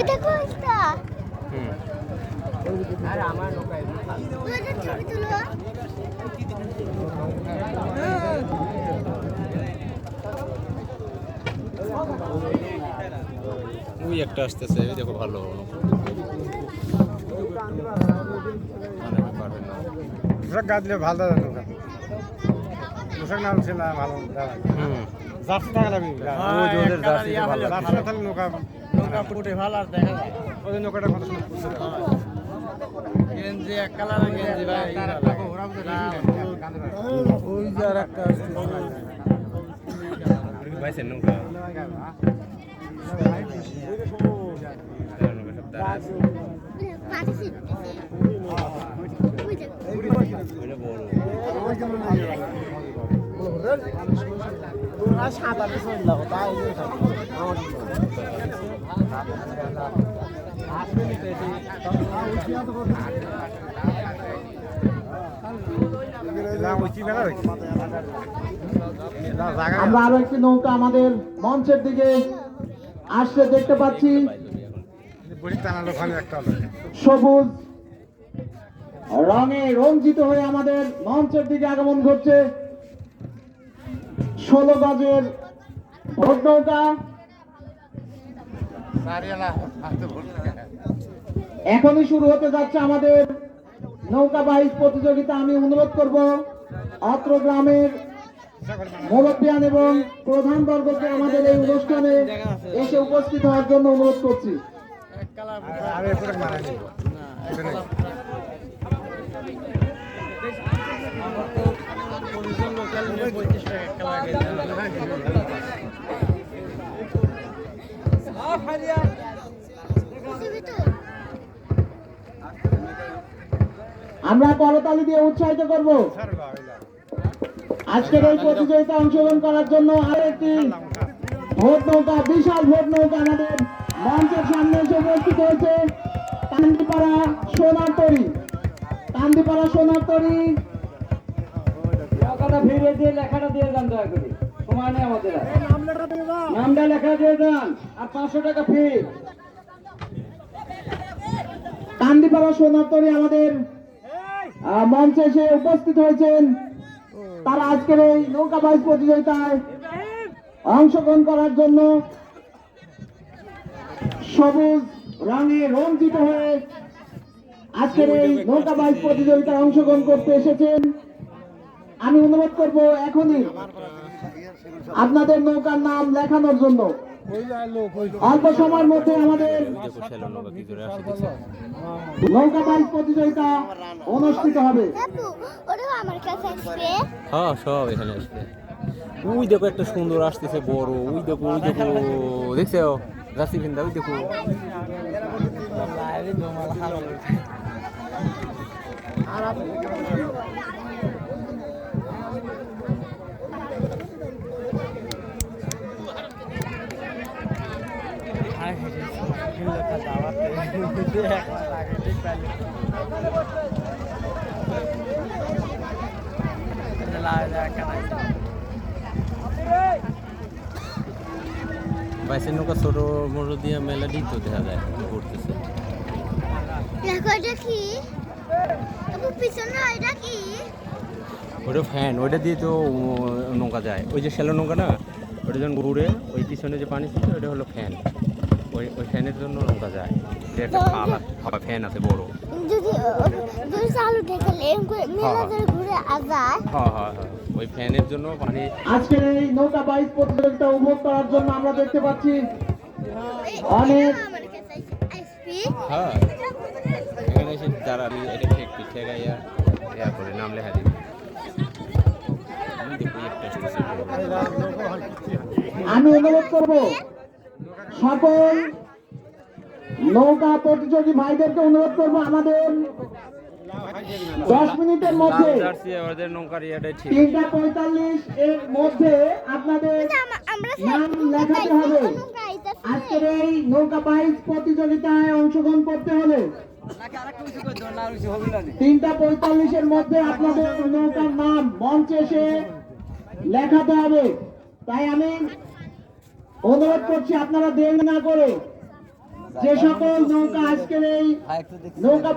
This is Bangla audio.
এটা কোনটা? আরে আমার নৌকা ছবি তুলো। ওই একটা আসতেছে দেখো ভালো গা দিলে ভালো দাদা নৌকা পোশাক নাম ছিল না ভালো জার্সি টাকা লাগবে ওদের জার্সি ভালো জার্সি তাহলে নৌকা নৌকা ফুটে ভালো আর দেখা যায় ওদের নৌকাটা কত সুন্দর ফুটছে গেঞ্জি এক কালার গেঞ্জি ভাই ওই যে আর একটা পাইছেন নৌকা আমরা আরো একটি নৌকা আমাদের মঞ্চের দিকে আসতে দেখতে পাচ্ছি। সবুজ রঙে রঞ্জিত হয়ে আমাদের মঞ্চের দিকে আগমন করছে 16 গজের ভোট নৌকা। এখনই শুরু হতে যাচ্ছে আমাদের নৌকা বাইচ প্রতিযোগিতা। আমি অনুরোধ করব অত্র গ্রামের মুরব্বিয়ান এবং প্রধান বর্গকে আমাদের এই অনুষ্ঠানে এসে উপস্থিত হওয়ার জন্য অনুরোধ করছি। আমরা করতালি দিয়ে উৎসাহিত করব আজকের এই প্রতিযোগিতায় অংশগ্রহণ করার জন্য আরেকটি ভোট নৌকা, বিশাল ভোট নৌকা আমাদের মঞ্চের সামনে এসে উপস্থিত হয়েছে। কান্দিপাড়া সোনার তরী, কান্দিপাড়া সোনার তরী। টাকাটা ফিরে দিয়ে লেখাটা দিয়ে যান দয়া করে, সময় নেই আমাদের। নামটা লেখা দিয়ে যান আর 500 টাকা ফি। কান্দিপাড়া সোনার তরী আমাদের মঞ্চে এসে উপস্থিত হয়েছেন। তারা আজকের এই নৌকা বাইচ প্রতিযোগিতায় অংশগ্রহণ করার জন্য সবুজ রঙে রঞ্জিত হয়ে আজকের এই নৌকা বাইচ প্রতিযোগিতায় অংশগ্রহণ করতে এসেছেন। আমি অনুরোধ করব এখনই আপনাদের নৌকার নাম লেখানোর জন্য। অল্প সময়ের মধ্যে আমাদের নৌকা বাইচ প্রতিযোগিতা অনুষ্ঠিত হবে। হ্যাঁ সব এখানে আসবে। ওই দেখো একটা সুন্দর আসতেছে বড়, ওই দেখো দেখছো রাশি বিন্দা, ওই দেখো বাইসের নৌকা ছোট মোটো দিয়ে মেলা দিক তো দেখা যায় ঘুরতেছে। ওটা ফ্যান, ওইটা দিয়ে তো নৌকা যায়। ওই যে শ্যালো নৌকা না, ওটা যখন ঘুরে ওই পিছনে যে পানি ছিল ওটা হলো ফ্যান। ওই ফ্যানের জন্য নৌকা যায়। একটা হাওয়া ফ্যান আছে বড়। ওই ফ্যানের জন্য পানি। আজকের এই নৌকা বাইচ প্রতিযোগিতা উপভোগ করার জন্য আমরা দেখতে পাচ্ছি অনেক হ্যাঁ এখানে এসে যারা এটা একটু ঠেকাইয়া ইয়া করে নাম লেখা দিবে। আমি অনুরোধ করব সকল নৌকা প্রতিযোগী ভাইদেরকে অনুরোধ করব আমাদের 10 মিনিটের মধ্যে 3:45 এর মধ্যে আপনাদের নাম লেখাতে হবে। আজকের এই নৌকা বাইচ প্রতিযোগিতায় অংশগ্রহণ করতে হলে 3:45 এর মধ্যে আপনাদের নৌকার নাম মঞ্চে এসে লেখাতে হবে। তাই আমি অনুরোধ করছি আপনারা দেরি না করে যে সকল নৌকা আজকের এই নৌকা